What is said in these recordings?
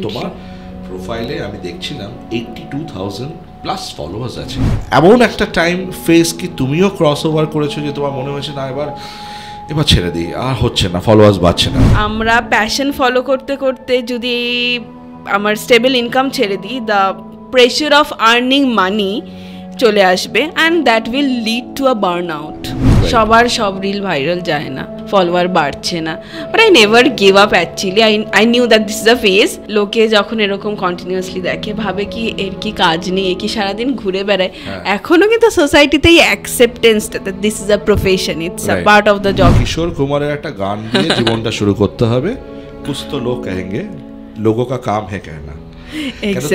তোমার প্রোফাইলে আমি দেখছিলাম 82,000 প্লাস ফলোয়ার্স আছে। এমন একটা টাইম ফেস কি তুমিও ক্রস ওভার করেছো যে তোমার মনে হয়েছে না এবার ছেড়ে দিই, আর হচ্ছে না, ফলোয়ার্স বাড়ছে না? আমরা প্যাশন ফলো করতে করতে যদি আমার স্টেবল ইনকাম ছেড়ে দিই, the pressure of earning money চলে আসবে and that will lead to a burn out. সবার সব রিল ভাইরাল যায় না, ফলোয়ার বাড়ছে না, but I never give up actually. I knew that this is a phase. লোকে যখন এরকম কন্টিনিউয়াসলি দেখে ভাবে কি এর কি কাজ নেই, এ কি সারাদিন ঘুরে বেড়ায়। এখনো কিন্তু সোসাইটিতেই acceptance that this is a profession, it's a part of the job. Kishore কুমারের একটা গান দিয়ে জীবনটা শুরু করতে হবে, কুছ তো লোক কহেঙ্গে লোগো কা কাম হ্যায় कहना।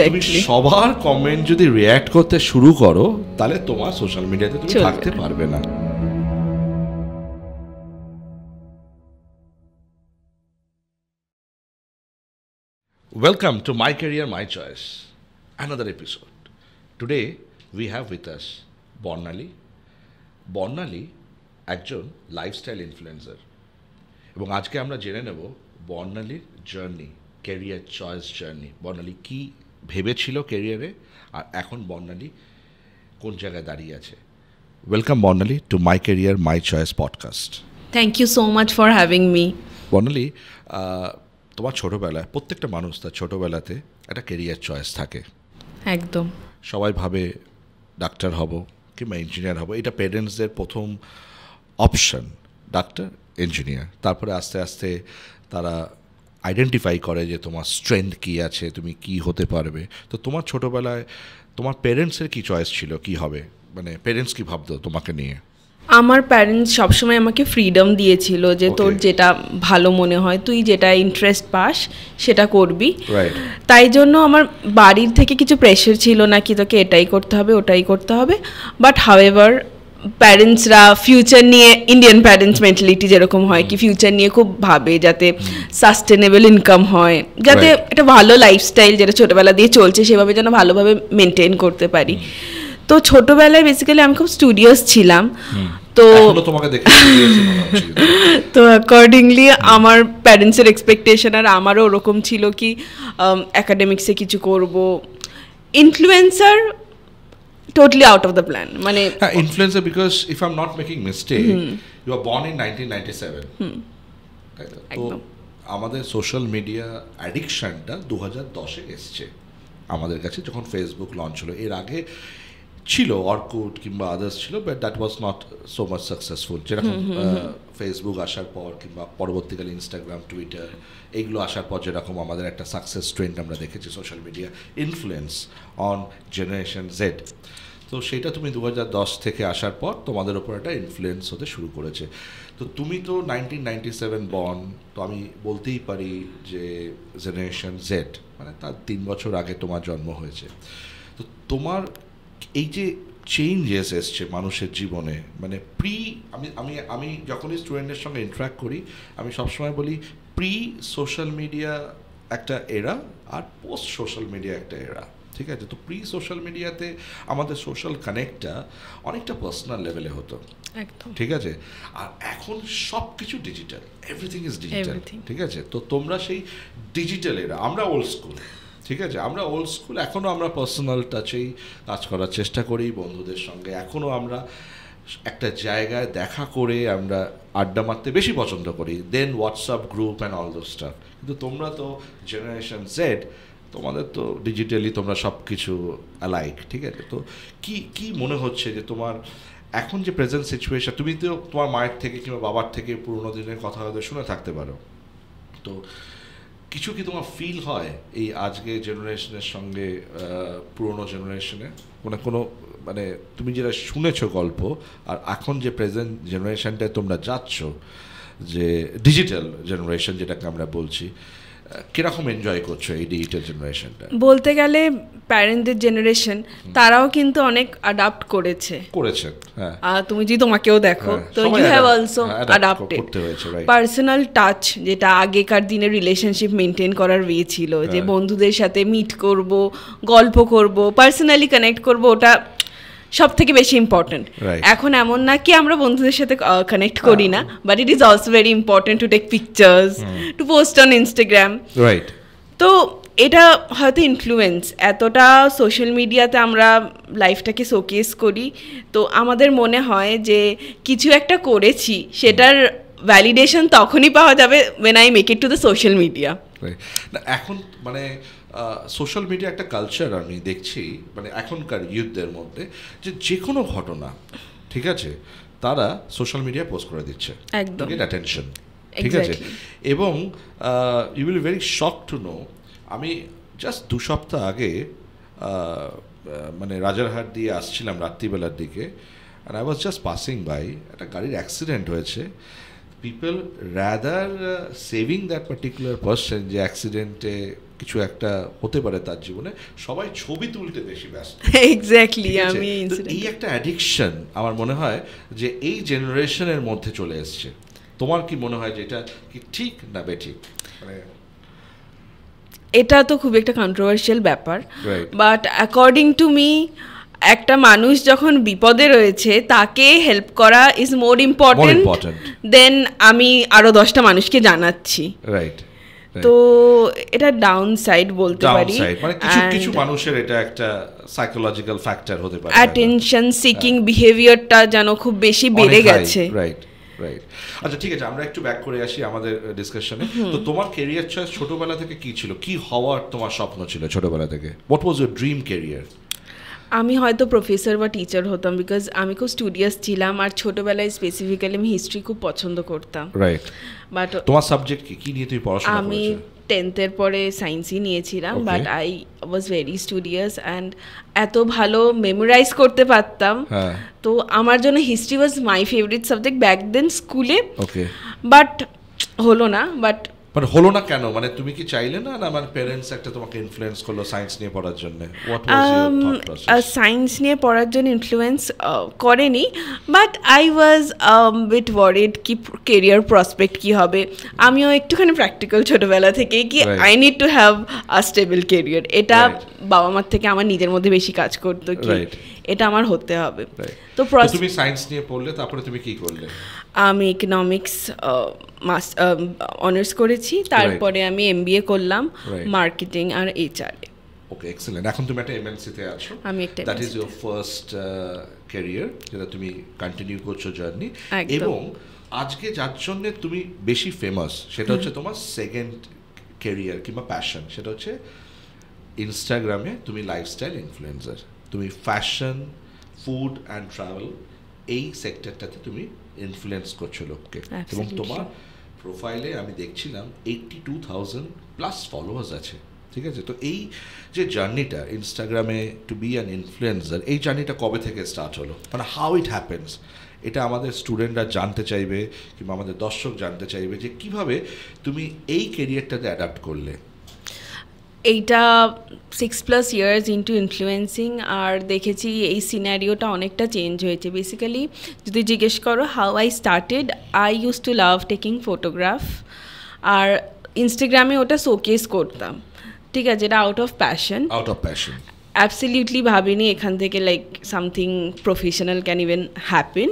তুমি সবার কমেন্ট যদি রিঅ্যাক্ট করতে শুরু করো তাহলে তোমার সোশ্যাল মিডিয়াতে তুমি থাকতে পারবে না। Welcome to My Career, My Choice, another episode. Today we have with us Bornali. Bornali একজন লাইফস্টাইল ইনফ্লুয়েন্সার এবং আজকে আমরা জেনে নেব বর্ণালীর journey, career choice journey. Bornali কী ভেবেছিল ক্যারিয়ারে আর এখন বর্ণালী কোন জায়গায় দাঁড়িয়ে আছে। Welcome Bornali to my career my choice podcast. Thank you so much for having me. Bornali, তোমার ছোটোবেলায় প্রত্যেকটা মানুষ তার ছোটোবেলাতে একটা ক্যারিয়ার চয়েস থাকে। একদম। সবাই ভাবে ডাক্তার হব কিংবা ইঞ্জিনিয়ার হব, এটা পেরেন্টসদের প্রথম অপশন, ডাক্তার ইঞ্জিনিয়ার। তারপরে আস্তে আস্তে তারা আইডেন্টিফাই করে যে তোমার স্ট্রেংথ কী আছে, তুমি কি হতে পারবে। তো তোমার ছোটোবেলায় তোমার পেরেন্টসের কী চয়েস ছিল, কি হবে, মানে পেরেন্টস কী ভাবতো তোমাকে নিয়ে? আমার প্যারেন্টস সবসময় আমাকে ফ্রিডম দিয়েছিল যে তোর যেটা ভালো মনে হয়, তুই যেটা ইন্টারেস্ট পাস সেটা করবি। তাই জন্য আমার বাড়ির থেকে কিছু প্রেশার ছিল না কি তোকে এটাই করতে হবে ওটাই করতে হবে। বাট হাউএভার প্যারেন্টসরা ফিউচার নিয়ে, ইন্ডিয়ান প্যারেন্টস মেন্টালিটি যেরকম হয় কি ফিউচার নিয়ে খুব ভাবে যাতে সাস্টেনেবল ইনকাম হয়, যাতে একটা ভালো লাইফস্টাইল যেটা ছোটোবেলা দিয়ে চলছে সেভাবে যেন ভালোভাবে মেনটেন করতে পারি। তো ছোটোবেলায় বেসিক্যালি আমি খুব স্টুডিয়াস ছিলাম। তো অ্যাকর্ডিংলি আমার প্যারেন্টসের এক্সপেকটেশন আর আমারও ওরকম ছিল কি অ্যাকাডেমিক্সে কিছু করব। Influencer totally out of the plan. মানে influencer because if I'm not making mistake, you were born in 1997. তো আমাদের সোশ্যাল মিডিয়া অ্যাডিকশনটা 2010-এ এসছে আমাদের কাছে, যখন ফেসবুক লঞ্চ হলো। এর আগে ছিল অর্কুট কিংবা আদার্স ছিল, but that was not so much successful. যেরকম ফেসবুক আসার পর কিংবা পরবর্তীকালে ইনস্টাগ্রাম, টুইটার এইগুলো আসার পর যেরকম আমাদের একটা সাকসেস ট্রেন্ড আমরা দেখেছি social media influence on generation Z. তো সেটা তুমি 2010 থেকে আসার পর তোমাদের ওপর একটা ইনফ্লুয়েন্স হতে শুরু করেছে। তো তুমি তো 1997 বর্ন, তো আমি বলতেই পারি যে জেনারেশন জেড মানে তার 3 বছর আগে তোমার জন্ম হয়েছে। তো তোমার এই যে চেঞ্জেস এসছে মানুষের জীবনে, মানে আমি যখনই স্টুডেন্টের সঙ্গে ইন্টারাক্ট করি আমি সবসময় বলি প্রি সোশ্যাল মিডিয়া একটা এরা আর পোস্ট সোশ্যাল মিডিয়া একটা এরা, ঠিক আছে? তো প্রি সোশ্যাল মিডিয়াতে আমাদের সোশ্যাল কানেক্টটা অনেকটা পার্সোনাল লেভেলে হতো, ঠিক আছে? আর এখন সব কিছু ডিজিটাল, এভরিথিং ইজ ডিজিটাল, ঠিক আছে? তো তোমরা সেই ডিজিটাল এরা, আমরা ওল্ড স্কুল, ঠিক আছে? আমরা ওল্ড স্কুল, এখনও আমরা পার্সোনাল টাচেই কাজ করার চেষ্টা করি বন্ধুদের সঙ্গে। এখনও আমরা একটা জায়গায় দেখা করে আমরা আড্ডা মারতে বেশি পছন্দ করি then WhatsApp group and all those stuff. কিন্তু তোমরা তো জেনারেশন জেড, তোমাদের তো ডিজিটালি তোমরা সব কিছু অ্যালাইক, ঠিক আছে? তো কি মনে হচ্ছে যে তোমার এখন যে প্রেজেন্ট সিচুয়েশন, তুমি তো তোমার মায়ের থেকে কিংবা বাবার থেকে পুরোনো দিনের কথা হয়তো শুনে থাকতে পারো, তো কিছু কি তোমার ফিল হয় এই আজকে জেনারেশনের সঙ্গে পুরোনো জেনারেশনে কোনো মানে তুমি যেটা শুনেছো গল্প আর এখন যে প্রেজেন্ট জেনারেশনটায় তোমরা যাচ্ছ, যে ডিজিটাল জেনারেশন যেটাকে আমরা বলছি, কিরকম এনজয় করছো এই ডিজিটাল জেনারেশনটা? বলতে গেলে প্যারেন্টদের জেনারেশন তারাও কিন্তু অনেক অ্যাডাপ্ট করেছে। হ্যাঁ, তুমি যদি তোমাকেও দেখো তো you have also adapted. Personal touch, যেটা আগেকার দিনে রিলেশনশিপ মেনটেন করার ওয়ে ছিল, যে বন্ধুদের সাথে মিট করব, গল্প করব, পার্সোনালি কানেক্ট করব, ওটা সব থেকে বেশি ইম্পর্টেন্ট। এখন এমন না কি আমরা বন্ধুদের সাথে কানেক্ট করি না, but it is also very important to take pictures, to post on Instagram. তো এটা হয়তো ইনফ্লুয়েন্স, এতটা সোশ্যাল মিডিয়াতে আমরা লাইফটাকে শোকেস করি, তো আমাদের মনে হয় যে কিছু একটা করেছি সেটার ভ্যালিডেশন তখনই পাওয়া যাবে when I make it to the social media. না এখন মানে সোশ্যাল মিডিয়া একটা কালচার আমি দেখছি মানে এখনকার ইউথদের মধ্যে যে কোনো ঘটনা, ঠিক আছে, তারা সোশ্যাল মিডিয়ায় পোস্ট করে দিচ্ছে একদম, গেট অ্যাটেনশন, ঠিক আছে। এবং you will very shock to know, আমি জাস্ট 2 সপ্তাহ আগে মানে রাজারহাট দিয়ে আসছিলাম রাত্রিবেলার দিকে, and I was just passing by, একটা গাড়ির অ্যাক্সিডেন্ট হয়েছে। People rather saving that particular person যে অ্যাক্সিডেন্টে কিছু একটা হতে পারে তার জীবনে, সবাই ছবি তুলতে বেশি ব্যস্ত। এক্স্যাক্টলি, আমি এই একটা অ্যাডিকশন আমার মনে হয় যে এই জেনারেশনের মধ্যে চলে এসছে। তোমার কি মনে হয় যে এটা কি ঠিক না বেঠিক? মানে এটা তো খুব একটা কন্ট্রোভার্সিয়াল ব্যাপার, বাট অ্যাকর্ডিং টু মি একটা মানুষ যখন বিপদে রয়েছে তাকে হেল্প করা ইজ মোর ইম্পর্টেন্ট দেন আমি আরো 10টা মানুষকে জানাচ্ছি, রাইট? তো এটা ডাউন সাইড বলতে পারি, মানে কিছু মানুষের এটা একটা সাইকোলজিক্যাল ফ্যাক্টর হতে পারে, অ্যাটেনশন সিকিং বিহেভিয়ারটা যেন খুব বেশি বেড়ে গেছে। রাইট। আচ্ছা ঠিক আছে, আমরা একটু ব্যাক করে আসি আমাদের ডিসকাশনে। তো তোমার ক্যারিয়ার চয়েস ছোটবেলা থেকে কি ছিল? কি হওয়ার তোমার স্বপ্ন ছিল ছোটবেলা থেকে? What was your dream career? আমি হয়তো প্রফেসর বা টিচার হতাম, বিকজ আমি খুব স্টুডিয়াস ছিলাম, আর ছোটবেলায় স্পেসিফিক্যালি আমি হিস্ট্রি খুব পছন্দ করতাম। রাইট। বাট তোমার সাবজেক্ট কি নিয়ে তুমি পড়াশোনা করেছো? আমি 10th পরে সায়েন্সই নিয়েছিলাম, but I was very studious and এত ভালো মেমোরাইজ করতে পারতাম, তো আমার জন্য history was my favourite subject back then স্কুলে। বাট হলো না। মানে হলো না কেন? মানে তুমি কি চাইলে না, না মানে প্যারেন্টস একটা তোমাকে ইনফ্লুয়েন্স করলো সায়েন্স নিয়ে পড়ার জন্য? What was your thought process? Science নিয়ে পড়ার জন্য ইনফ্লুয়েন্স করেনি, but I was bit worried কি কেরিয়ার প্রসপেক্ট কি হবে। আমিও একটুখানি প্র্যাকটিক্যাল ছোটবেলা থেকে কি I need to have a stable career, এটা বাবা মার থেকে আমার নিজের মধ্যে বেশি কাজ করতো কি এটা আমার হতে হবে। তো তুমি সায়েন্স নিয়ে পড়লে, তারপরে তুমি কি করলে? আমি ইকোনমিক্স অনার্স করেছি, তারপরে আমি MBA করলাম মার্কেটিং আর HR এ। ওকে, এক্সেলেন্ট। এখন তুমি একটা MNC তে আছো, আমি একটা that is your first career যেটা তুমি কন্টিনিউ করছো জার্নি, এবং আজকে যার জন্য তুমি বেশি ফেমাস সেটা হচ্ছে তোমার সেকেন্ড ক্যারিয়ার কিংবা প্যাশন, সেটা হচ্ছে ইনস্টাগ্রামে তুমি লাইফস্টাইল ইনফ্লুয়েন্সার। তুমি ফ্যাশন, ফুড অ্যান্ড ট্রাভেল এই সেক্টরটাতে তুমি ইনফ্লুয়েন্স করছো লোককে, এবং তোমার প্রোফাইলে আমি দেখছিলাম 82,000+ ফলোয়ার্স আছে, ঠিক আছে? তো এই যে জার্নিটা ইনস্টাগ্রামে টু বি অ্যান ইনফ্লুয়েন্সার, এই জার্নিটা কবে থেকে স্টার্ট হলো, মানে হাউ ইট হ্যাপেন্স? এটা আমাদের স্টুডেন্টরা জানতে চাইবে কিংবা আমাদের দর্শক জানতে চাইবে যে কিভাবে তুমি এই ক্যারিয়ারটাতে অ্যাডাপ্ট করলে। এইটা 6+ ইয়ার্স ইন্টু ইনফ্লুয়েন্সিং, আর দেখেছি এই সিনারিওটা অনেকটা চেঞ্জ হয়েছে। বেসিক্যালি যদি জিজ্ঞেস করো how I started, I use to love taking photograph, আর ইনস্টাগ্রামে ওটা শোকেস করতাম, ঠিক আছে, এটা আউট অফ প্যাশন। অ্যাবসলিউটলি ভাবিনি এখান থেকে like something professional can even happen.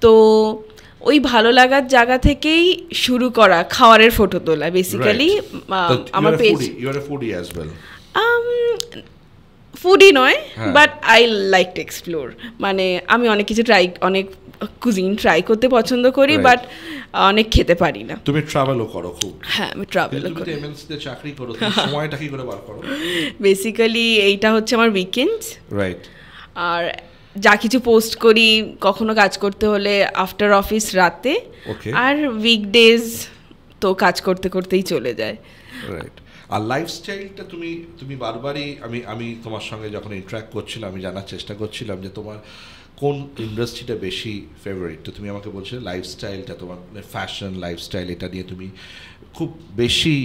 তো ওই ভালো লাগার জায়গা থেকেই শুরু করা খাওয়ারের ফটো তোলা। বেসিক্যালি আমার পেজ, ফুডি নয়, but I like to explore, মানে আমি অনেক কিছু অনেক কুজিন ট্রাই করতে পছন্দ করি, বাট অনেক খেতে পারি না। তুমি ট্রাভেলও করো খুব? হ্যাঁ, আমি ট্রাভেলও করি। তুমি MNC তে চাকরি করো, সময়টা কি করে বার করো? বেসিক্যালি এইটা হচ্ছে আমার উইকেন্ডস, রাইট, আর যা কিছু পোস্ট করি কখনো কাজ করতে হলে আফটার অফিস রাতে, আর উইকডেজ তো কাজ করতে করতেই চলে যায়। রাইট। আর লাইফস্টাইলটা তুমি বারবারই আমি তোমার সঙ্গে যখন ইন্টারাক্ট করছিলাম আমি জানার চেষ্টা করছিলাম যে তোমার কোন ইন্ডাস্ট্রিটা বেশি ফেভারিট। তো তুমি আমাকে বলছিলে লাইফস্টাইলটা তোমার, মানে ফ্যাশন লাইফস্টাইল, এটা নিয়ে তুমি খুব বেশি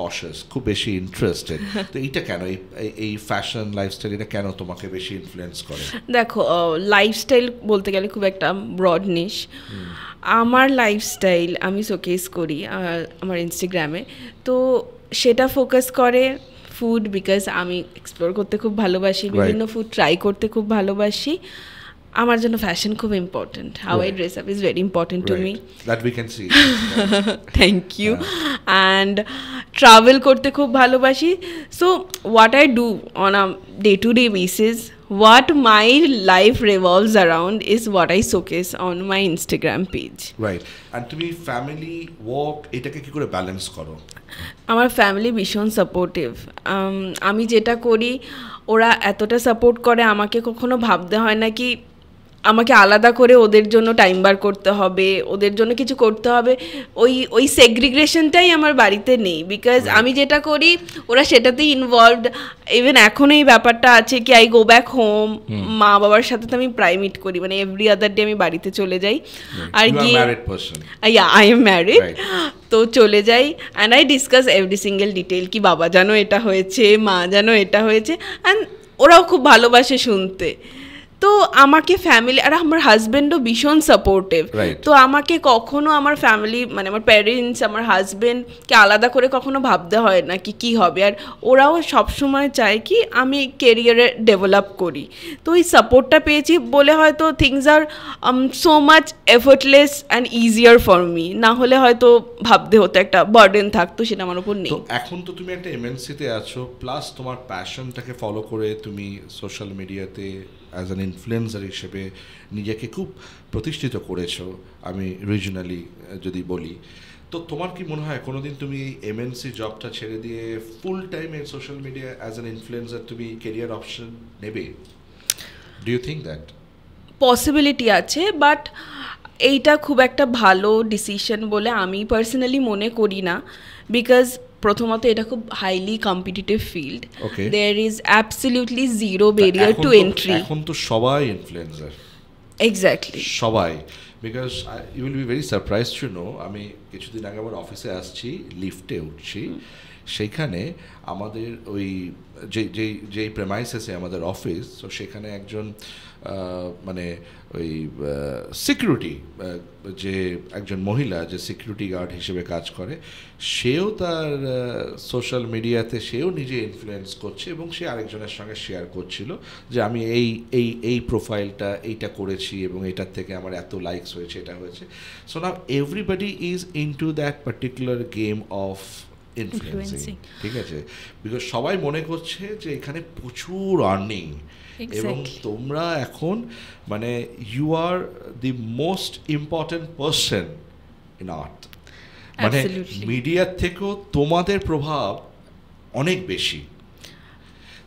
কশাস, খুব বেশি ইন্টারেস্টেড। তো এইটা কেন, এই ফ্যাশন লাইফস্টাইল এটা কেন তোমাকে বেশি ইনফ্লুয়েন্স করে? দেখো, লাইফস্টাইল বলতে গেলে খুব একটা ব্রড নিশ। আমার লাইফস্টাইল আমি শোকেস করি আমার ইনস্টাগ্রামে, তো সেটা ফোকাস করে ফুড, বিকজ আমি এক্সপ্লোর করতে খুব ভালোবাসি, বিভিন্ন ফুড ট্রাই করতে খুব ভালোবাসি, আমার জন্য ফ্যাশন খুব important, how I dress up is very important to me, that we can see. Thank you. And travel করতে খুব ভালোবাসি। So what I do on a day to day basis, what my life revolves around is what I showcase on my Instagram page. Right. And তুমি family work এটাকে কি করে balance করো? আমার family ভীষণ সাপোর্টিভ। আমি যেটা করি ওরা এতটা সাপোর্ট করে, আমাকে কখনো ভাবতে হয় না কি আমাকে আলাদা করে ওদের জন্য টাইম বার করতে হবে, ওদের জন্য কিছু করতে হবে। ওই সেগ্রিগেশনটাই আমার বাড়িতে নেই, বিকজ আমি যেটা করি ওরা সেটাতেই ইনভলভড। ইভেন এখনও এই ব্যাপারটা আছে কি আই গো ব্যাক হোম, মা বাবার সাথে তো আমি প্রায় মিট করি, মানে এভরি আদার ডে আমি বাড়িতে চলে যাই। আর গিয়ে আই এম ম্যারিড, তো চলে যাই and I discuss every single detail কি বাবা জানো এটা হয়েছে, মা জানো এটা হয়েছে, অ্যান্ড ওরাও খুব ভালোবাসে শুনতে। তো আমাকে ফ্যামিলি আর আমার হাজব্যান্ডও ভীষণ সাপোর্টিভ। তো আমাকে কখনো আমার ফ্যামিলি মানে আমার প্যারেন্টস, আমার হাজব্যান্ডকে আলাদা করে কখনো ভাবতে হয় না কি কী হবে। আর ওরাও সবসময় চায় কি আমি কেরিয়ারে ডেভেলপ করি। তো ওই সাপোর্টটা পেয়েছি বলে হয়তো things are so much effortless and easier for me. না হলে হয়তো ভাবতে হতো, একটা বার্ডেন থাকতো, সেটা আমার উপর নেই। তো এখন তো তুমি একটা এমএনসিতে আছো, প্লাস তোমার প্যাশনটাকে ফলো করে তুমি সোশ্যাল মিডিয়াতে অ্যাজ অ্যান ইনফ্লুয়েন্সার হিসেবে নিজেকে খুব প্রতিষ্ঠিত করেছো, আমি রিজনালি যদি বলি। তো তোমার কি মনে হয় কোনোদিন তুমি এমএনসি জবটা ছেড়ে দিয়ে ফুল টাইম এই social media as an influencer তুমি কেরিয়ার অপশন নেবে? Do you think that possibility আছে, বাট এইটা খুব একটা ভালো ডিসিশন বলে আমি পার্সোনালি মনে করি না। বিকজ প্রথমত এটা খুব highly competitive field, there is absolutely zero barrier to entry. এখন তো সবাই ইনফ্লুয়েন্সার, এক্স্যাক্টলি সবাই। Because you will be very surprise to know, আমি কিছুদিন আগে আমার অফিসে আসছি, লিফটে উঠছি, সেইখানে আমাদের ওই যেই প্রেমাইসেসে আমাদের অফিস, তো সেখানে একজন মানে ওই সিকিউরিটি, যে একজন মহিলা যে সিকিউরিটি গার্ড হিসেবে কাজ করে, সেও তার সোশ্যাল মিডিয়াতে সেও নিজে ইনফ্লুয়েন্স করছে এবং সে আরেকজনের সঙ্গে শেয়ার করছিল যে আমি এই প্রোফাইলটা এইটা করেছি এবং এটার থেকে আমার এত লাইকস হয়েছে, এটা হয়েছে। So now everybody is into that particular game of influencing, ঠিক আছে? বিকজ সবাই মনে করছে যে এখানে প্রচুর আর্নিং, এবং তোমরা এখন মানে you are the most important person in art, মানে মিডিয়ার থেকেও তোমাদের প্রভাব অনেক বেশি।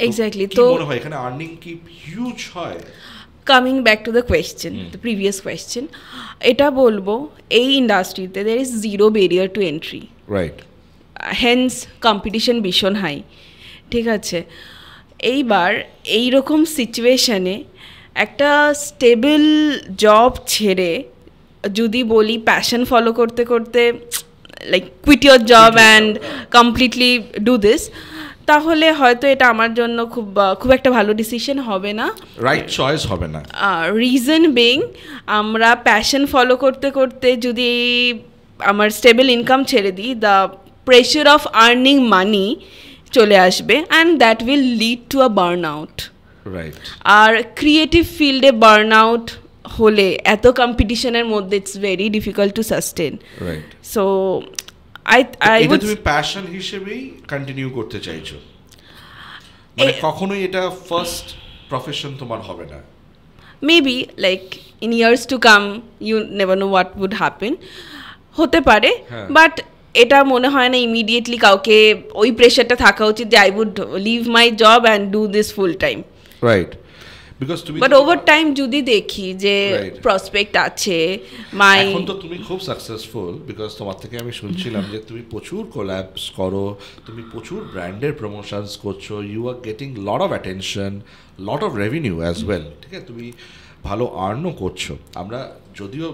এক্স্যাক্টলি। তো মনে হয় এখানে আর্নিং কি হিউজ হয়? Coming back to the question, the previous question, এটা বলবো এই ইন্ডাস্ট্রিতে there is zero barrier to entry, right? Hence competition ভীষণ হাই, ঠিক আছে? এইবার এইরকম সিচুয়েশানে একটা স্টেবল জব ছেড়ে যদি বলি প্যাশন ফলো করতে করতে like quit your job and completely do this, তাহলে হয়তো এটা আমার জন্য খুব একটা ভালো ডিসিশন হবে না, রাইট চয়েস হবে না। রিজন বিং, আমরা প্যাশন ফলো করতে করতে যদি আমার স্টেবল ইনকাম ছেড়ে দিই, the pressure of earning money চলে আসবে and that will lead to a burn out. Right. আর ক্রিয়েটিভ ফিল্ডে বার্ন আউট হলে এত কম্পিটিশনের মধ্যে it's very difficult to sustain. Right. So I এটা তুমি প্যাশন হিসেবেই কন্টিনিউ করতে চাইছো, মানে কখনোই এটা ফার্স্ট প্রফেশন তোমার হবে না? Maybe like in years to come you never know what would happen, হতে পারে, বাট এটা মনে হয় না ইমিডিয়েটলি কাউকে ওই প্রেশারটা থাকা উচিত যে I would leave my job and do this full time, right? Because তুমি বাট ওভার টাইম যদি দেখি যে প্রসপেক্ট আছে, এখন তো তুমি খুব সাকসেসফুল, বিকজ তোমার থেকে আমি শুনছিলাম যে তুমি প্রচুর কোল্যাবস করো, তুমি প্রচুর ব্র্যান্ডের প্রমোশনস করছো, you are getting lot of attention, lot of revenue as well, ঠিক আছে? তুমি ভালো আর্নও করছো। আমরা যদিও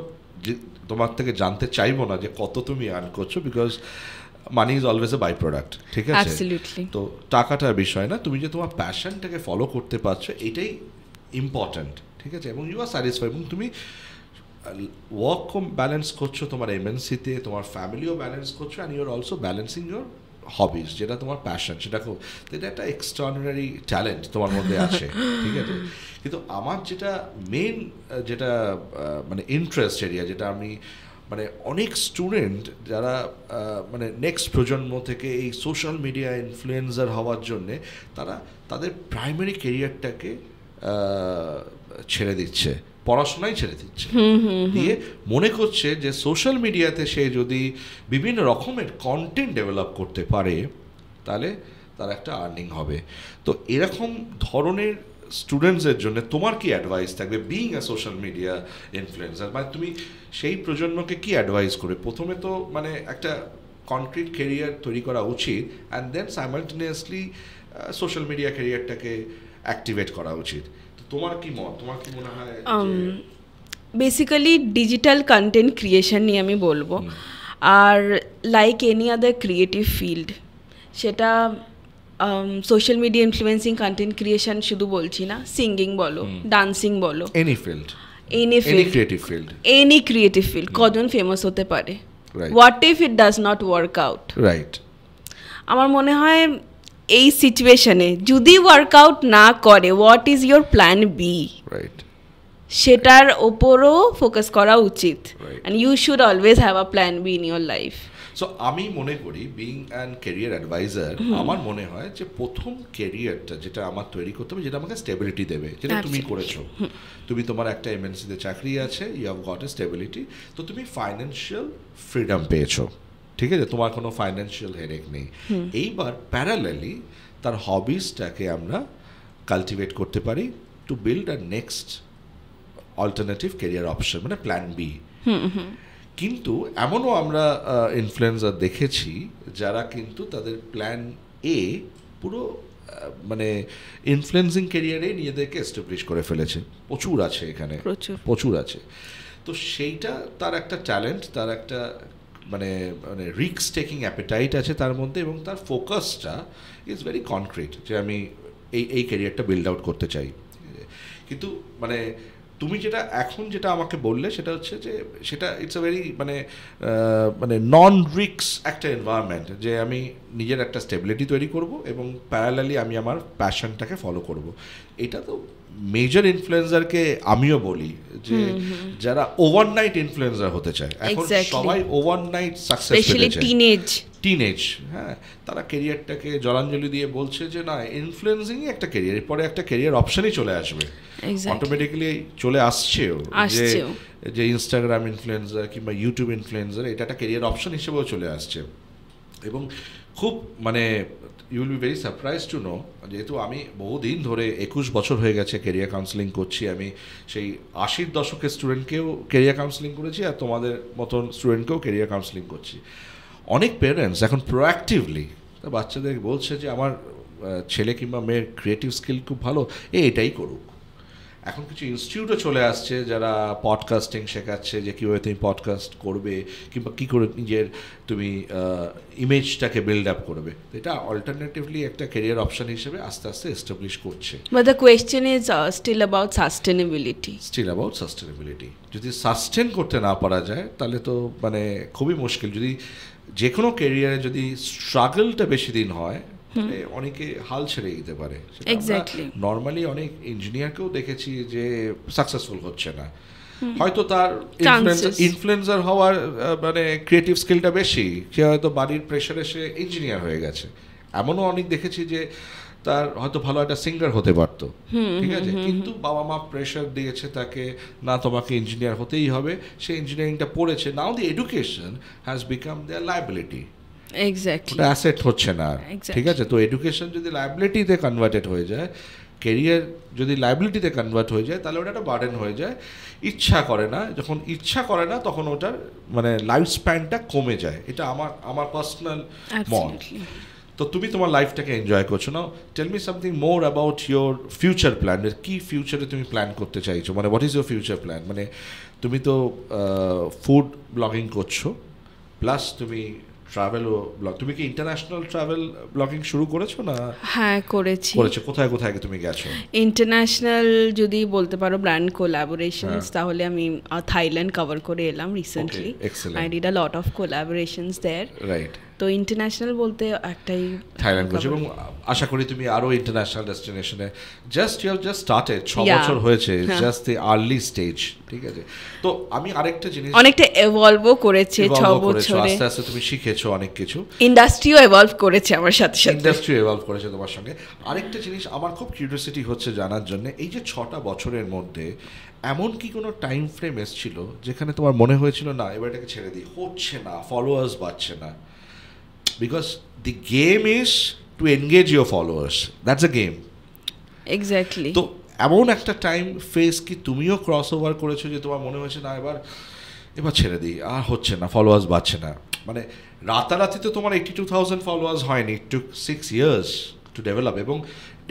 তোমার থেকে জানতে চাইবো না যে কত তুমি আর্ন করছো, because money is always a by product, ঠিক আছে? তো টাকাটার বিষয় না, তুমি যে তোমার প্যাশনটাকে ফলো করতে পারছো এটাই ইম্পর্ট্যান্ট, ঠিক আছে? এবং ইউ আর স্যাটিসফাইড, এবং তুমি ওয়ার্কও ব্যালেন্স করছো তোমার এমএনসিতে, তোমার ফ্যামিলিও ব্যালেন্স করছো, and you are also balancing your hobbies, যেটা তোমার প্যাশন, সেটা খুব, এটা একটা এক্সট্রাঅর্ডিনারি ট্যালেন্ট তোমার মধ্যে আছে, ঠিক আছে। কিন্তু আমার যেটা মেন যেটা মানে ইন্টারেস্ট এরিয়া, যেটা আমি মানে অনেক স্টুডেন্ট যারা মানে নেক্সট প্রজন্ম থেকে এই সোশ্যাল মিডিয়া ইনফ্লুয়েন্সার হওয়ার জন্যে তারা তাদের প্রাইমারি কেরিয়ারটাকে ছেড়ে দিচ্ছে, পড়াশোনাই ছেড়ে দিচ্ছে, দিয়ে মনে করছে যে সোশ্যাল মিডিয়াতে সে যদি বিভিন্ন রকমের কন্টেন্ট ডেভেলপ করতে পারে তাহলে তার একটা আর্নিং হবে। তো এরকম ধরনের স্টুডেন্টসের জন্য তোমার কি অ্যাডভাইস থাকবে বিইং আ সোশ্যাল মিডিয়া ইনফ্লুয়েন্সার? মানে তুমি সেই প্রজন্মকে কি অ্যাডভাইস করবে? প্রথমে তো মানে একটা কনক্রিট কেরিয়ার তৈরি করা উচিত, and then simultaneously social media কেরিয়ারটাকে অ্যাক্টিভেট করা উচিত। তো তোমার কি মত, তোমার কি মনে হয়? বেসিক্যালি ডিজিটাল কন্টেন্ট ক্রিয়েশন নিয়ে আমি বলবো। আর like any other creative field, সেটা social media influencing content creation শুধু বলছি না, সিঙ্গিং বলো, ডান্সিং বলো, any field, any creative field, কজন ফেমাস হতে পারে? What if it does not work out? Right. আমার মনে হয় এই সিচুয়েশনে যদি ওয়ার্কআউট না করে, what is your plan B? Right, সেটার ওপরও ফোকাস করা উচিত, and you should always have a plan B in your life. So আমি মনে করি বিইং অ্যান ক্যারিয়ার অ্যাডভাইজার, আমার মনে হয় যে প্রথম ক্যারিয়ারটা যেটা আমার তৈরি করতে হবে, যেটা আমাকে স্টেবিলিটি দেবে, যেটা তুমি করেছো। তুমি তোমার একটা এমএনসিতে চাকরি আছে, you have got a stability, তো তুমি ফাইন্যান্সিয়াল ফ্রিডম পেয়েছো, ঠিক আছে, তোমার কোনো ফাইন্যান্সিয়াল হেডেক নেই। এইবার প্যারালালি তার হবিসটাকে আমরা কালটিভেট করতে পারি to build a next alternative career option, মানে প্ল্যান বি। কিন্তু এমনও আমরা ইনফ্লুয়েন্সার দেখেছি যারা কিন্তু তাদের প্ল্যান এ পুরো মানে ইনফ্লুয়েন্সিং ক্যারিয়ারে নিজেদেরকে এস্টাবলিশ করে ফেলেছে। প্রচুর আছে এখানে, প্রচুর আছে। তো সেইটা তার একটা ট্যালেন্ট, তার একটা মানে মানে রিস্ক টেকিং অ্যাপেটাইট আছে তার মধ্যে, এবং তার ফোকাসটা ইজ ভেরি কনক্রিট যে আমি এই ক্যারিয়ারটা বিল্ড আউট করতে চাই। কিন্তু মানে তুমি যেটা এখন যেটা আমাকে বললে সেটা হচ্ছে যে সেটা ইটস আ ভেরি মানে মানে নন রিস্ক একটা এনভায়রনমেন্ট, যে আমি নিজের একটা স্টেবিলিটি তৈরি করব এবং প্যারালালি আমি আমার প্যাশনটাকে ফলো করব। এটা তো মেজর ইনফ্লুয়েন্সারকে আমিও বলি যে যারা ওভারনাইট ইনফ্লুয়েন্সার হতে চায়, এখন সবাই ওভারনাইট সাকসেস পেতে চায়, টিনেজ, হ্যাঁ, তারা ক্যারিয়ারটাকে জলাঞ্জলি দিয়ে বলছে যে না, ইনফ্লুয়েন্সিংই একটা ক্যারিয়ার, পরে একটা ক্যারিয়ার অপশনই চলে আসবে, অটোমেটিক্যালি চলে আসছেও, যে ইনস্টাগ্রাম ইনফ্লুয়েন্সার কিংবা ইউটিউব ইনফ্লুয়েন্সার, এটা একটা ক্যারিয়ার অপশন হিসেবেও চলে আসছে। এবং খুব মানে you will be very surprise to know, যেহেতু আমি বহুদিন ধরে 21 বছর হয়ে গেছে ক্যারিয়ার কাউন্সেলিং করছি, আমি সেই 80-র দশকের স্টুডেন্টকেও ক্যারিয়ার কাউন্সেলিং করেছি, আর তোমাদের মতন স্টুডেন্টকেও ক্যারিয়ার কাউন্সেলিং করছি। অনেক প্যারেন্টস এখন প্রোঅ্যাক্টিভলি বাচ্চাদের বলছে যে আমার ছেলে কিংবা মেয়ের ক্রিয়েটিভ স্কিল খুব ভালো, এটাই করুক। এখন কিছু ইনস্টিটিউটও চলে আসছে যারা পডকাস্টিং শেখাচ্ছে, যে কীভাবে তুমি পডকাস্ট করবে কিংবা কী করে নিজের তুমি ইমেজটাকে বিল্ড আপ করবে। এটা অল্টারনেটিভলি একটা ক্যারিয়ার অপশন হিসেবে আস্তে আস্তে এস্টাবলিশ করছে। But the question is still about sustainability. যদি সাস্টেন করতে না পারা যায় তাহলে তো মানে খুবই মুশকিল। যদি যে কোনো ক্যারিয়ারে যদি স্ট্রাগলটা বেশি দিন হয়, অনেকে হাল ছেড়ে দিতে পারে। নর্মালি অনেক ইঞ্জিনিয়ারকেও দেখেছি যে সাকসেসফুল হচ্ছে না, হয়তো তার ইনফ্লুয়েন্সার হওয়ার মানে ক্রিয়েটিভ স্কিলটা বেশি, সে হয়তো বাড়ির প্রেশারে সে ইঞ্জিনিয়ার হয়ে গেছে। এমনও অনেক দেখেছি যে তার হয়তো ভালো একটা সিঙ্গার হতে পারতো, ঠিক আছে, কিন্তু বাবা মা প্রেশার দিয়েছে তাকে, না তোমাকে ইঞ্জিনিয়ার হতেই হবে, সে ইঞ্জিনিয়ারিংটা পড়েছে। Now the education has become their liability, ওটা অ্যাসেট হচ্ছে না, ঠিক আছে। তো এডুকেশন যদি লায়াবিলিটিতে কনভার্টেড হয়ে যায়, ক্যারিয়ার যদি লায়াবিলিটিতে কনভার্ট হয়ে যায়, তাহলে ওটা একটা বার্ডেন হয়ে যায়। ইচ্ছা করে না, যখন ইচ্ছা করে না তখন ওটার মানে লাইফ স্প্যানটা কমে যায়। এটা আমার পার্সোনাল মত। তো তুমি তোমার লাইফটাকে এনজয় করছো না। Tell me something more about your future plan. কি ফিউচারে তুমি প্ল্যান করতে চাইছো, মানে what is your future plan? মানে তুমি তো ফুড ব্লগিং করছো, প্লাস তুমি ট্রাভেলও ব্লগ, তুমি কি ইন্টারন্যাশনাল ট্রাভেল ব্লগিং শুরু করেছো না? হ্যাঁ, করেছো। কোথায় কোথায় তুমি গেছো? ইন্টারন্যাশনাল যদি বলতে পারো ব্র্যান্ড কোলাবোরেশনস, তাহলে আমি থাইল্যান্ড কভার করে এলাম recently. I did a lot of collaborations there. Right. তো ইন্টারন্যাশনাল বলতে একটাই থাইল্যান্ড করছো, এবং আশা করি তুমি আরো ইন্টারন্যাশনাল ডেস্টিনেশনে ইউ হ্যাভ জাস্ট স্টার্টেড, 6 বছর হয়েছে, জাস্ট দ্য আর্লি স্টেজ, ঠিক আছে। তো আমি আরেকটা জিনিস, অনেকটা এভলভও করেছে 6 বছরে, আস্তে আস্তে তুমি শিখেছো অনেক কিছু, ইন্ডাস্ট্রিও এভলভ করেছে আমার সাথে সাথে, ইন্ডাস্ট্রি এভলভ করেছে তোমার সঙ্গে। আরেকটা জিনিস আমার খুব কিউরিওসিটি হচ্ছে জানার জন্য, এই যে 6টা বছরের মধ্যে এমন কি কোনো টাইম ফ্রেম এসেছিল যেখানে তোমার মনে হয়েছিল না এবার এটাকে ছেড়ে দিই, হচ্ছে না, ফলোয়ার্স বাড়ছে না? Because the game is two engage your followers, that's a game. Exactly. তো এমন একটা টাইম ফেজ কি তুমিও ক্রস ওভার করেছো যে তোমার মনে হয়েছে না এবার ছেড়ে দিই, আর হচ্ছে না, ফলোয়ার্স বাড়ছে না? মানে রাতারাতি তো তোমার 82,000 ফলোয়ার্স হয়নি, ইট টুক 6 years টু ডেভেলপ, এবং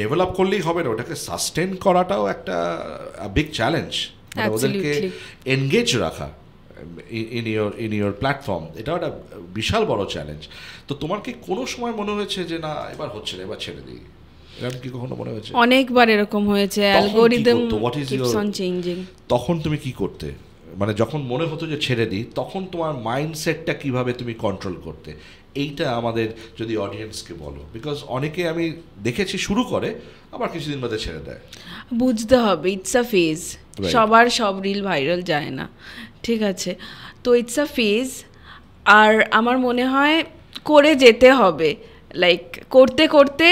ডেভেলপ করলেই হবে না, ওটাকে সাস্টেন করাটাও একটা বিগ চ্যালেঞ্জ, ওদেরকে এনগেজ রাখা ইন ইউর প্ল্যাটফর্ম, এটাও একটা বিশাল বড় চ্যালেঞ্জ। তো তোমার কি কোনো সময় মনে হয়েছে যে না এবার হচ্ছে না, এবার ছেড়ে দিই? এরকম কি কখনো মনে হয়েছে? অনেকবার এরকম হয়েছে, অ্যালগরিদম কিপস অন চেঞ্জিং। তখন তুমি কি করতে, মানে যখন মনে হতো যে ছেড়ে দিই, তখন তোমার মাইন্ডসেটটা কিভাবে তুমি কন্ট্রোল করতে? এইটা আমাদের যদি অডিয়েন্সকে বলো, বিকজ অনেকে আমি দেখেছি শুরু করে আবার কিছুদিন বাদে ছেড়ে দেয়। বুঝতে হবে ইটস আ ফেজ, সবার সব রিল ভাইরাল যায় না, ঠিক আছে? তো ইটস আ ফেজ, আর আমার মনে হয় করে যেতে হবে, লাইক করতে করতে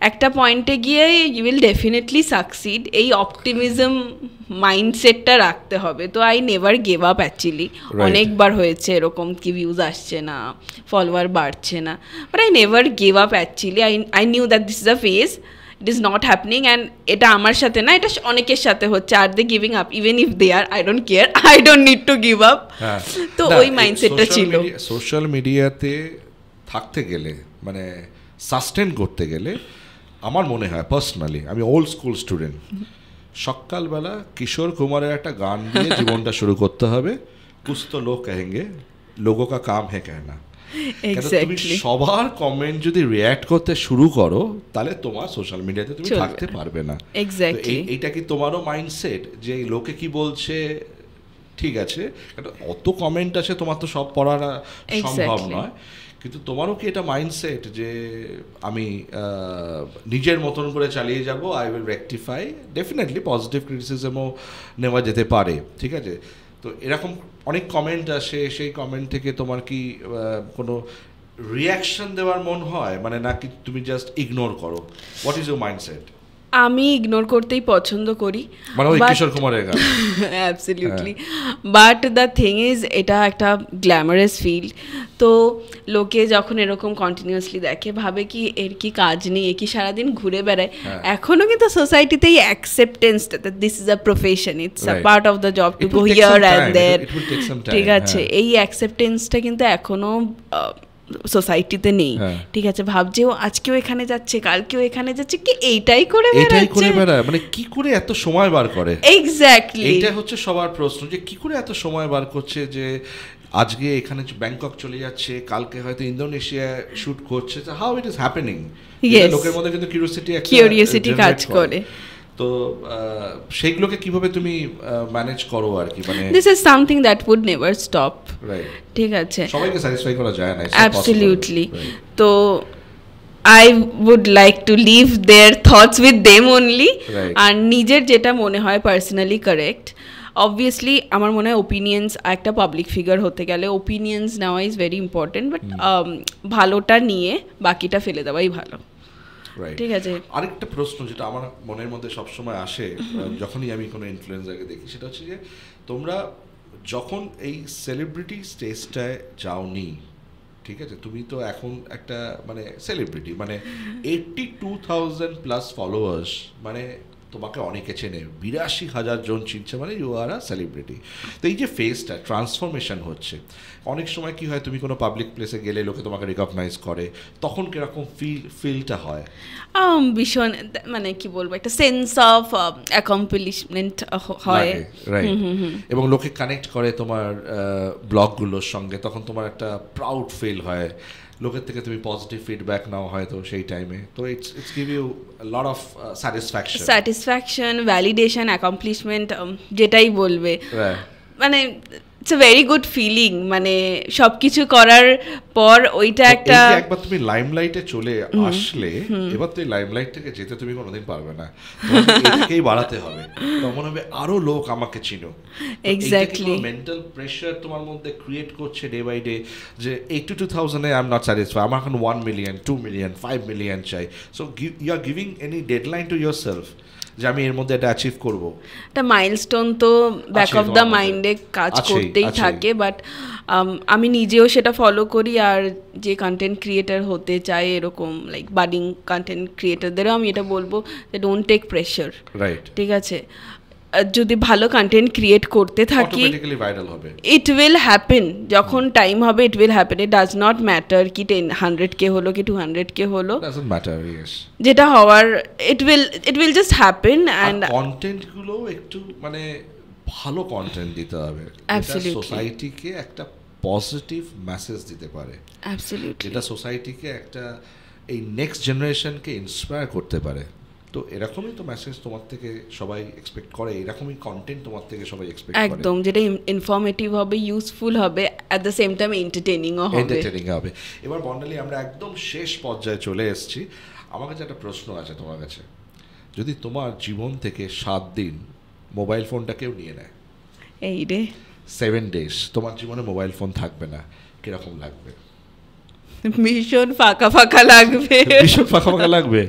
একটা পয়েন্টে গিয়ে ইউ উইল ডেফিনেটলি সাকসিড, এই অপটিমিজম মাইন্ডসেটটা রাখতে হবে। তো I never gave up actually, অনেকবার হয়েছে এরকম কি ভিউজ আসছে না, ফলোয়ার বাড়ছে না, but I never gave up actually. I knew that this is a phase, it is not happening, and এটা আমার সাথে না, এটা অনেকের সাথে হচ্ছে। আর they giving up, even if they are, I don't care, I don't need to give up. তো ওই মাইন্ডসেটটা ছিল। সোশ্যাল মিডিয়াতে থাকতে গেলে, মানে সাস্টেন করতে গেলে, আমার মনে হয় পার্সোনালি, আমি ওল্ড স্কুল স্টুডেন্ট, সকালবেলা কিশোর কুমারের একটা গান দিয়ে জীবনটা শুরু করতে হবে, কুছ তো লোক কহেঙ্গে, লোগো কা কাম হে কেহনা। তুমি সবার কমেন্ট যদি রিয়্যাক্ট করতে শুরু করো, তাহলে তোমার সোশ্যাল মিডিয়াতে তুমি থাকতে পারবে না। এইটা কি তোমারও মাইন্ডসেট যে লোকে কি বলছে, ঠিক আছে, অত কমেন্ট আছে, তোমার তো সব পড়া সম্ভব নয়, কিন্তু তোমারও কি এটা মাইন্ডসেট যে আমি নিজের মতন করে চালিয়ে যাব, I will rectify? Definitely positive ক্রিটিসিজমও নেওয়া যেতে পারে, ঠিক আছে। তো এরকম অনেক কমেন্ট আসে, সেই কমেন্ট থেকে তোমার কি কোনো রিয়াকশন দেওয়ার মন হয়, মানে নাকি তুমি জাস্ট ইগনোর করো? What is your mindset? আমি ইগনোর করতেই পছন্দ করি, মানে ওই কিশোর কুমারের গান। Absolutely, but the thing is এটা একটা গ্ল্যামারাস ফিল্ড, তো লোকে যখন এরকম কন্টিনিউয়াসলি দেখে ভাবে কি এর কি কাজ নেই, এ কি সারাদিন ঘুরে বেড়ায়। এখনো কিন্তু সোসাইটিতে এই অ্যাকসেপ্টেন্সটা, this is a profession, it's a part of the job to go here and there, ঠিক আছে, এই অ্যাকসেপ্টেন্সটা কিন্তু এখনো সোসাইটিতে নেই, ঠিক আছে। ভাবছে ও আজকেও এখানে যাচ্ছে, কালকেও এখানে যাচ্ছে, কি এইটাই করে বেড়ায়, মানে কি করে এত সময় বার করে? এক্স্যাক্টলি, এইটা হচ্ছে সবার প্রশ্ন, যে কি করে এত সময় বার করছে, যে আজকে এখানে ব্যাংকক চলে যাচ্ছে, কালকে হয়তো ইন্দোনেশিয়া শুট করছে, হাউ ইট ইজ হ্যাপেনিং। লোকের মধ্যে কিন্তু কিউরিওসিটি কাজ করে। তো সেইগুলোকে কিভাবে তুমি ম্যানেজ করো আর কি? মানে this is something that would never stop, right, ঠিক আছে, সবাইকে স্যাটিসফাই করা যায় না, অ্যাবসলিউটলি। তো I would like to leave their thoughts with them only, আর নিজের যেটা মনে হয় পার্সোনালি কারেক্ট। অবভিয়াসলি আমার মনে হয় ওপিনিয়ন্স, একটা পাবলিক ফিগার হতে গেলে ওপিনিয়ন্স নেওয়া ইজ ভেরি ইম্পর্টেন্ট, বাট ভালোটা নিয়ে বাকিটা ফেলে দেওয়াই ভালো, ঠিক আছে। আরেকটা প্রশ্ন যেটা আমার মনের মধ্যে সবসময় আসে যখনই আমি কোনো ইনফ্লুয়েন্সারকে দেখি, সেটা হচ্ছে যে তোমরা যখন এই সেলিব্রিটি স্টেজটায় যাওনি, ঠিক আছে, তুমি তো এখন একটা মানে সেলিব্রিটি, মানে 82,000+ ফলোয়ার্স, মানে তোমাকে অনেকে চেনে, 82,000 জন চিনছে, মানে ইউ আর আ সেলিব্রিটি। তো এই যে ফেসটা ট্রান্সফরমেশন হচ্ছে, অনেক সময় কি হয়, তুমি কোনো পাবলিক প্লেসে গেলে লোকে তোমাকে রিকগনাইজ করে, তখন কিরকম ফিলটা হয়? ভীষণ, মানে কি বলবো, একটা সেন্স অফ অ্যাকমপ্লিশমেন্ট হয়, রাইট, এবং লোকে কানেক্ট করে তোমার ব্লগগুলোর সঙ্গে, তখন তোমার একটা প্রাউড ফিল হয়, লোকের থেকে তুমি পজিটিভ ফিডব্যাক নাও হয়তো সেই টাইমে, তো it's give you lot of satisfaction, validation, accomplishment, যেটাই বলবে, মানে it's a very good feeling. মানে সব কিছু করার পর ওইটা একটা একবার তুমি লাইমলাইটে চলে আসলে এবার তো এই লাইমলাইট থেকে যেতে তুমি কোনোদিন পারবে না, এটাকেই বাড়াতে হবে, তখন হবে আরো লোক আমাকে চিনো। এক্স্যাক্টলি মেন্টাল প্রেশার তোমার মধ্যে ক্রিয়েট করছে ডে বাই ডে, যে 82,000 আই এম নট স্যাটিসফাইড, আমার এখন 1 মিলিয়ন 2 মিলিয়ন 5 মিলিয়ন চাই। So you are giving any deadline to yourself যে আমি এর মধ্যে এটা অ্যাচিভ করব, একটা মাইলস্টোন তো ব্যাক অফ দ্য মাইন্ডে কাজ করতেই থাকে। বাট আমি নিজেও সেটা ফলো করি, আর যে কন্টেন্ট ক্রিয়েটার হতে চায় এরকম লাইক বাডিং কন্টেন্ট ক্রিয়েটারদেরও আমি এটা বলবো যে ডোন্ট টেক প্রেশার, রাইট? ঠিক আছে, যদি ভালো কন্টেন্ট ক্রিয়েট করতে থাকি ইট উইল হ্যাপেন, যখন টাইম হবে it will happen. It does not matter কি 100K হলো কি 200K হলো, যেটা হওয়ার it will just happen. And content গুলো একটু মানে ভালো কন্টেন্ট দিতে হবে, সোসাইটিকে একটা পজিটিভ মেসেজ দিতে পারে, যেটা সোসাইটিকে একটা এই নেক্সট জেনারেশনকে ইন্সপায়ার করতে পারে। তো এরকমই তো মেসেজ তোমার থেকে সবাই এক্সপেক্ট করে, এরকমই কন্টেন্ট তোমার থেকে সবাই এক্সপেক্ট করে, একদম, যেটা ইনফরমেটিভ হবে, ইউজফুল হবে, অ্যাট দ্য সেম টাইম এন্টারটেইনিংও হবে। এবার বর্ণালী আমরা একদম শেষ পর্যায়ে চলে এসেছি। আমার কাছে একটা প্রশ্ন আছে তোমার কাছে, যদি তোমার জীবন থেকে 7 দিন মোবাইল ফোনটা কেউ নিয়ে নেয়, এই রে 7 days তোমার জীবনে মোবাইল ফোন থাকবে না, কিরকম লাগবে? ভীষণ ফাঁকা ফাঁকা লাগবে, ভীষণ ফাঁকা ফাঁকা লাগবে।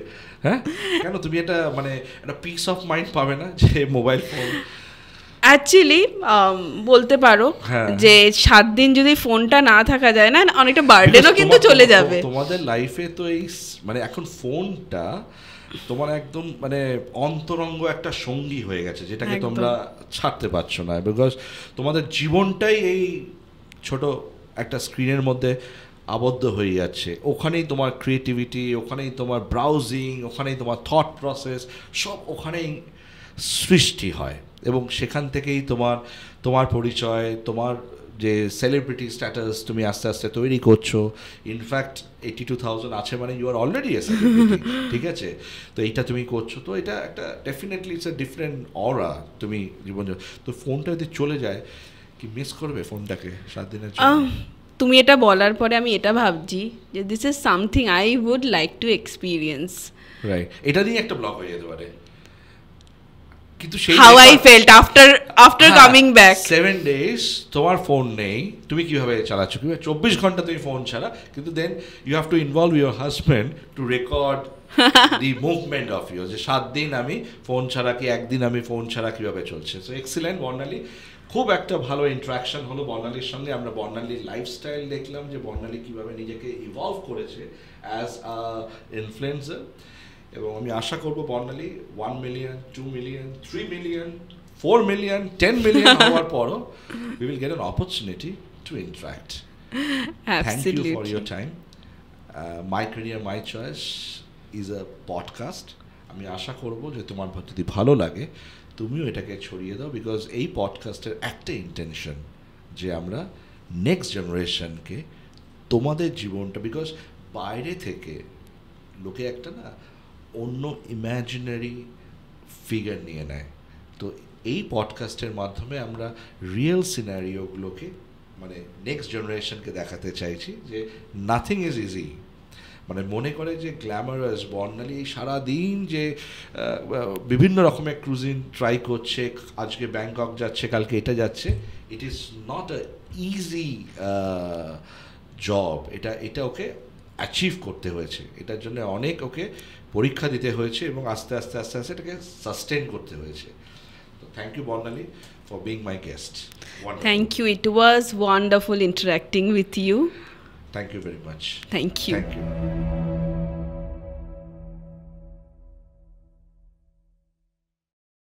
হ্যাঁ, কেন তুমি এটা মানে একটা পিস অফ মাইন্ড পাবে না যে মোবাইল ফোন? অ্যাকচুয়ালি বলতে পারো যে 7 দিন যদি ফোনটা না থাকা যায় না, অনেকটা বার্ডেনও কিন্তু চলে যাবে তোমাদের লাইফে। তো এই মানে এখন ফোনটা তোমার একদম মানে অন্তরঙ্গ একটা সঙ্গী হয়ে গেছে, যেটাকে তোমরা ছাড়তে পারছো না, বিকজ তোমাদের জীবনটাই এই ছোট একটা স্ক্রিনের মধ্যে আবদ্ধ হয়ে যাচ্ছে। ওখানেই তোমার ক্রিয়েটিভিটি, ওখানেই তোমার ব্রাউজিং, ওখানেই তোমার থট প্রসেস, সব ওখানেই সৃষ্টি হয়, এবং সেখান থেকেই তোমার পরিচয়, তোমার যে সেলিব্রিটি স্ট্যাটাস তুমি আস্তে আস্তে তৈরি করছো। ইনফ্যাক্ট 82,000 আছে মানে you are already a celebrity, ঠিক আছে? তো এইটা তুমি করছো, তো এটা একটা definitely it's a different aura তুমি জীবন। তো ফোনটা যদি চলে যায়, কি মিস করবে ফোনটাকে 7 দিনের জন্য? তুমি এটা বলার পরে আমি এটা ভাবছি যে this is something I would like to experience, right? এটা দিয়ে একটা ব্লগ হয়ে যেতে পারে, কিন্তু সেই how I felt after coming back. 7 days তোমার ফোন নেই, তুমি কিভাবে চালাচ্ছ, কিভাবে 24 ঘন্টা তুমি ফোন ছাড়া, কিন্তু then you have to involve your husband to record the movement of your, যে 7 দিন আমি ফোন ছাড়া কি একদিন আমি ফোন ছাড়া কিভাবে চলছে। সো এক্সিলেন্ট বর্ণালী, খুব একটা ভালো ইন্টারাকশন হলো বর্ণালীর সঙ্গে। আমরা বর্ণালীর লাইফস্টাইল দেখলাম, যে বর্ণালী কীভাবে নিজেকে ইভলভ করেছে অ্যাজ আ ইনফ্লুয়েন্সার, এবং আমি আশা করবো বর্ণালী 1 million 2 million 3 million 4 million 10 million হওয়ার পরও we will get an opportunity to interact. Thank you for your time. My Career My Choice is a podcast. আমি আশা করব যে তোমার যদি ভালো লাগে তুমিও এটাকে ছড়িয়ে দাও, বিকজ এই পডকাস্টের একটা ইন্টেনশন যে আমরা নেক্সট জেনারেশনকে তোমাদের জীবনটা, বিকজ বাইরে থেকে লোকে একটা না অন্য ইম্যাজিনারি ফিগার নিয়ে নেয়, তো এই পডকাস্টের মাধ্যমে আমরা রিয়েল সিনারিওগুলোকে মানে নেক্সট জেনারেশনকে দেখাতে চাইছি যে নাথিং ইজ ইজি। মানে মনে করে যে গ্ল্যামারাস বর্ণালী সারাদিন যে বিভিন্ন রকমের ক্রুজিন ট্রাই করছে, আজকে ব্যাংকক যাচ্ছে, কালকে এটা যাচ্ছে, ইট is not a easy job. এটা ওকে অ্যাচিভ করতে হয়েছে, এটার জন্য অনেক ওকে পরীক্ষা দিতে হয়েছে, এবং আস্তে আস্তে আস্তে আস্তে এটাকে সাস্টেন করতে হয়েছে। তো thank you Barnali for being my guest. Thank you. It was wonderful interacting with you. Thank you very much. Thank you. Thank you.